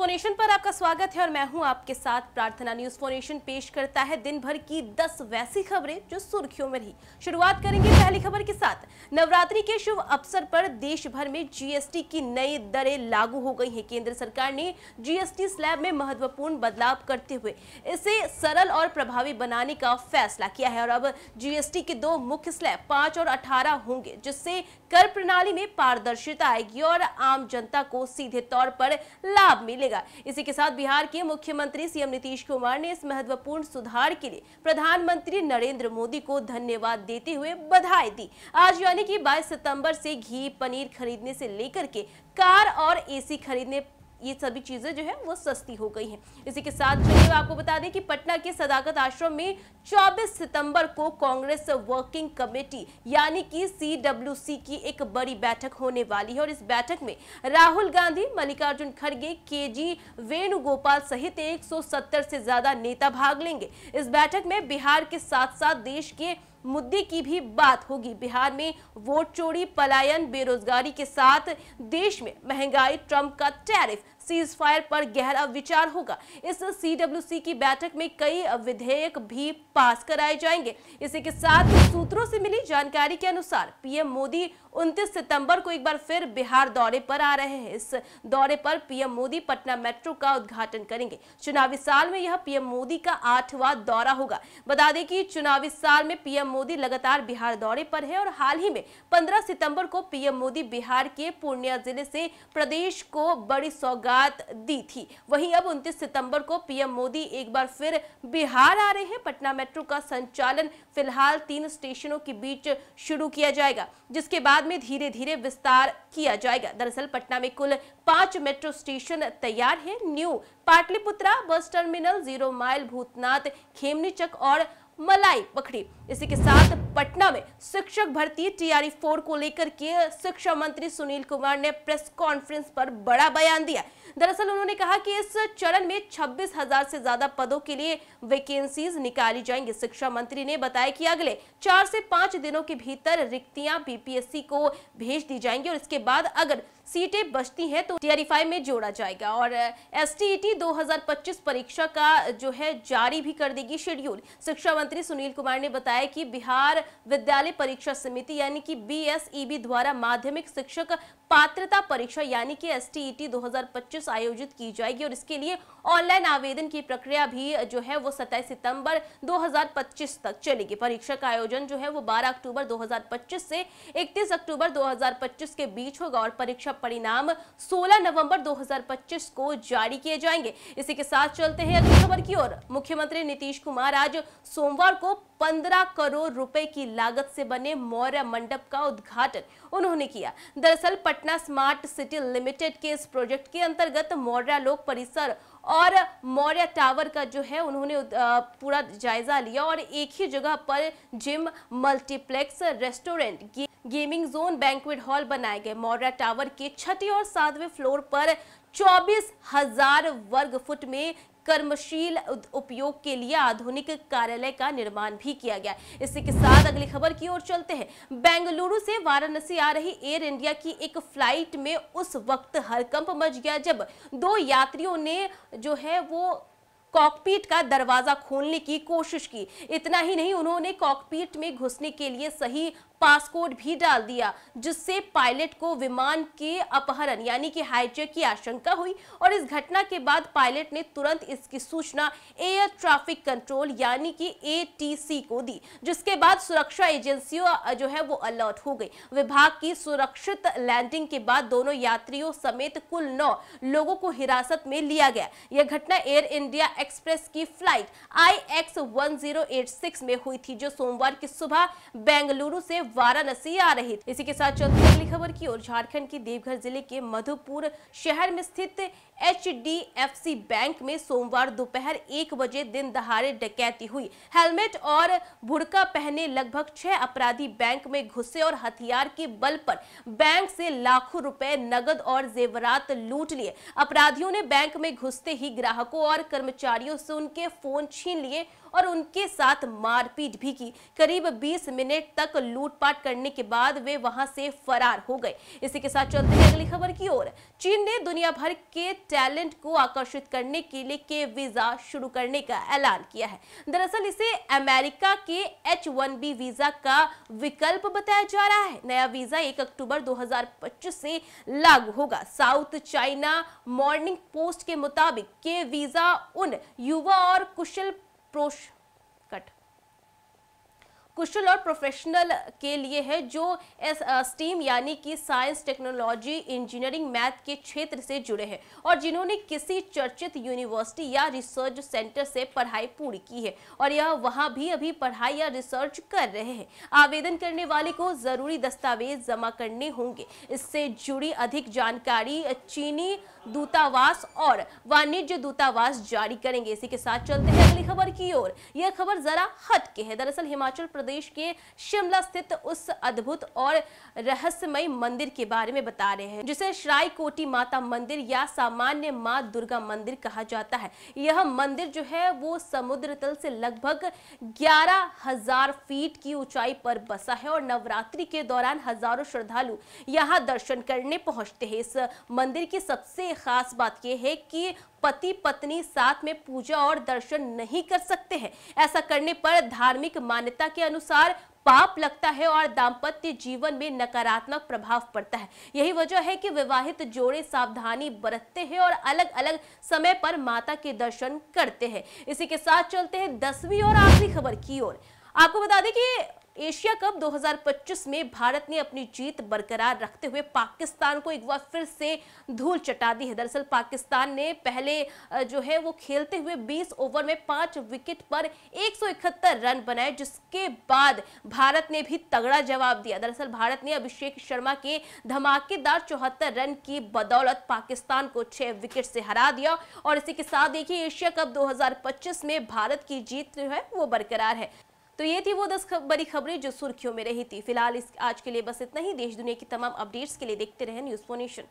For nation पर आपका स्वागत है और मैं हूं आपके साथ प्रार्थना। न्यूज फॉर नेशन पेश करता है दिन भर की 10 वैसी खबरें जो सुर्खियों में रही। शुरुआत करेंगे पहली खबर के साथ। नवरात्रि के शुभ अवसर पर देश भर में जीएसटी की नई दरें लागू हो गई हैं। केंद्र सरकार ने जीएसटी स्लैब में महत्वपूर्ण बदलाव करते हुए इसे सरल और प्रभावी बनाने का फैसला किया है और अब जीएसटी के दो मुख्य स्लैब 5 और 18 होंगे, जिससे कर प्रणाली में पारदर्शिता आएगी और आम जनता को सीधे तौर पर लाभ मिलेगा। इसी के साथ बिहार के मुख्यमंत्री सीएम नीतीश कुमार ने इस महत्वपूर्ण सुधार के लिए प्रधानमंत्री नरेंद्र मोदी को धन्यवाद देते हुए बधाई दी। आज यानी कि 22 सितंबर से घी, पनीर खरीदने से लेकर के कार और एसी खरीदने, ये सभी चीजें जो है वो सस्ती हो गई हैं। इसी के साथ चलिए आपको बता दें कि पटना के सदाकत आश्रम में 24 सितंबर को कांग्रेस वर्किंग कमेटी यानी कि CWC की एक बड़ी बैठक होने वाली है और इस बैठक में राहुल गांधी, मल्लिकार्जुन खड़गे, KG वेणुगोपाल सहित 170 से ज्यादा नेता भाग लेंगे। इस बैठक में बिहार के साथ साथ देश के मुद्दे की भी बात होगी। बिहार में वोट चोरी, पलायन, बेरोजगारी के साथ देश में महंगाई, ट्रंप का टैरिफ, सीज फायर पर गहरा विचार होगा। इस CWC की बैठक में कई विधेयक भी पास कराए जाएंगे। इसी के साथ सूत्रों से मिली जानकारी के अनुसार पीएम मोदी 29 सितंबर को एक बार फिर बिहार दौरे पर आ रहे हैं। इस दौरे पर पीएम मोदी पटना मेट्रो का उद्घाटन करेंगे। चुनावी साल में यह पीएम मोदी का 8वां दौरा होगा। बता दें कि चुनावी साल में पीएम मोदी लगातार बिहार दौरे पर है और हाल ही में 15 सितंबर को पीएम मोदी बिहार के पूर्णिया जिले से प्रदेश को बड़ी सौगात दी थी। वहीं अब 29 सितंबर को पीएम मोदी एक बार फिर बिहार आ रहे हैं। पटना मेट्रो का संचालन फिलहाल 3 स्टेशनों के बीच शुरू किया जाएगा, जिसके बाद में धीरे धीरे विस्तार किया जाएगा। दरअसल पटना में कुल 5 मेट्रो स्टेशन तैयार है। New Pataliputra bus terminal, 0 mile, Bhootnath, Khemnichak और मलाई पखड़ी। इसी के साथ पटना में शिक्षक भर्ती TRE 4 को लेकर के शिक्षा मंत्री सुनील कुमार ने प्रेस कॉन्फ्रेंस पर बड़ा बयान दिया। दरअसल उन्होंने कहा कि इस चरण में 26,000 से ज्यादा पदों के लिए वैकेंसीज निकाली जाएंगी। शिक्षा मंत्री ने बताया कि अगले 4 से 5 दिनों के भीतर रिक्तियां BPSC को भेज दी जाएंगी और इसके बाद अगर सीटें बचती हैं तो TRE 5 में जोड़ा जाएगा और STET 2025 परीक्षा का जो है जारी भी कर देगी शेड्यूल। शिक्षा मंत्री सुनील कुमार ने बताया कि बिहार विद्यालय परीक्षा समिति यानी कि BSEB द्वारा माध्यमिक शिक्षक पात्रता परीक्षा यानी कि STET 2025 आयोजित की जाएगी और इसके लिए ऑनलाइन आवेदन की प्रक्रिया भी जो है वो 27 सितंबर 2025 तक चलेगी। परीक्षा का आयोजन जो है वो 12 अक्टूबर 2025 से 31 अक्टूबर 2025 के बीच होगा और परीक्षा परिणाम 16 नवंबर 2025 को जारी किए जाएंगे। इसी के साथ चलते हैं अगली खबर की ओर। मुख्यमंत्री नीतीश कुमार आज सोमवार को 15 करोड़ रुपए की लागत से बने मौर्य मंडप का उद्घाटन उन्होंने किया। दरअसल पटना स्मार्ट सिटी लिमिटेड के इस प्रोजेक्ट के अंतर्गत मौर्य लोक परिसर और मौर्य टावर का जो है उन्होंने पूरा जायजा लिया और एक ही जगह पर gym, multiplex, restaurant, gaming zone, banquet hall बनाए गए। मौर्य टावर के 6वें और 7वें फ्लोर पर 24,000 वर्ग फुट में कर्मशील उपयोग के लिए आधुनिक कार्यालय का निर्माण भी किया गया। इसी के साथ अगली खबर की ओर चलते हैं। बेंगलुरु से वाराणसी आ रही एयर इंडिया की एक फ्लाइट में उस वक्त हड़कंप मच गया जब 2 यात्रियों ने जो है वो कॉकपीट का दरवाजा खोलने की कोशिश की। इतना ही नहीं, उन्होंने कॉकपीट में घुसने के लिए सही पासकोड भी डाल दिया, जिससे पायलट को विमान के अपहरण यानी कि हाईजैक की आशंका हुई और इस घटना के बाद पायलट ने तुरंत इसकी सूचना एयर ट्रैफिक कंट्रोल यानी कि ATC को दी, जिसके बाद सुरक्षा एजेंसियों जो है वो अलर्ट हो गई। विभाग की सुरक्षित लैंडिंग के बाद दोनों यात्रियों समेत कुल 9 लोगों को हिरासत में लिया गया। यह घटना एयर इंडिया एक्सप्रेस की फ्लाइट IX1086 में हुई थी, जो सोमवार की सुबह बेंगलुरु से वाराणसी आ रही थी। इसी के साथ चलते हैं अगली खबर की ओर। झारखंड के देवघर जिले के मधुपुर शहर में स्थित HDFC बैंक में सोमवार दोपहर 1 बजे दिन दहाड़े डकैती हुई। हेलमेट और बुर्का पहने लगभग 6 अपराधी बैंक में घुसे और हथियार के बल पर बैंक से लाखों रुपए, नगद और जेवरात लूट लिए। अपराधियों ने बैंक में घुसते ही ग्राहकों और कर्मचारियों से उनके फोन छीन लिए और उनके साथ मारपीट भी की। करीब 20 मिनट तक लूटपाट करने के बाद वे वहां से फरार हो गए। इसी के साथ चलते हैं अगली खबर की ओर। चीन ने दुनिया भर के टैलेंट को आकर्षित करने के लिए के वीजा शुरू करने का ऐलान किया है। दरअसल इसे अमेरिका के H-1B वीजा का विकल्प बताया जा रहा है। नया वीजा 1 अक्टूबर 2025 से लागू होगा। साउथ चाइना मॉर्निंग पोस्ट के मुताबिक के वीजा उन युवा और कुशल और प्रोफेशनल के लिए है जो स्टीम यानी कि साइंस, टेक्नोलॉजी, इंजीनियरिंग, मैथ के क्षेत्र से जुड़े हैं और जिन्होंने किसी चर्चित यूनिवर्सिटी या रिसर्च सेंटर से पढ़ाई पूरी की है और यह वहां भी अभी पढ़ाई या रिसर्च कर रहे हैं। आवेदन करने वाले को जरूरी दस्तावेज जमा करने होंगे। इससे जुड़ी अधिक जानकारी चीनी दूतावास और वाणिज्य दूतावास जारी करेंगे। इसी के साथ चलते हैं अगली खबर की ओर। यह खबर जरा हटके है। दरअसल हिमाचल प्रदेश के शिमला स्थित उस अद्भुत और रहस्यमय मंदिर के बारे में बता रहे हैं जिसे श्राई कोटी माता मंदिर या सामान्य मां दुर्गा मंदिर कहा जाता है। यह मंदिर जो है वो समुद्र तल से लगभग 11,000 फीट की ऊंचाई पर बसा है और नवरात्रि के दौरान हजारों श्रद्धालु यहां दर्शन करने पहुंचते हैं। इस मंदिर की सबसे खास बात यह है कि पति पत्नी साथ में पूजा और दर्शन नहीं कर सकते हैं। ऐसा करने पर धार्मिक मान्यता के अनुसार पाप लगता है और दाम्पत्य जीवन में नकारात्मक प्रभाव पड़ता है। यही वजह है कि विवाहित जोड़े सावधानी बरतते हैं और अलग अलग समय पर माता के दर्शन करते हैं। इसी के साथ चलते हैं 10वीं और आखिरी खबर की ओर। आपको बता दें कि एशिया कप 2025 में भारत ने अपनी जीत बरकरार रखते हुए पाकिस्तान को एक बार फिर से धूल चटा दी है। दरअसल पाकिस्तान ने पहले जो है वो खेलते हुए 20 ओवर में 5 विकेट पर 171 रन बनाए, जिसके बाद भारत ने भी तगड़ा जवाब दिया। दरअसल भारत ने अभिषेक शर्मा के धमाकेदार 74 रन की बदौलत पाकिस्तान को 6 विकेट से हरा दिया। और इसी के साथ देखिए एशिया कप 2025 में भारत की जीत जो है वो बरकरार है। तो ये थी वो 10 बड़ी खबरें जो सुर्खियों में रही थी। फिलहाल आज के लिए बस इतना ही। देश दुनिया की तमाम अपडेट्स के लिए देखते रहें न्यूज़4 नेशन।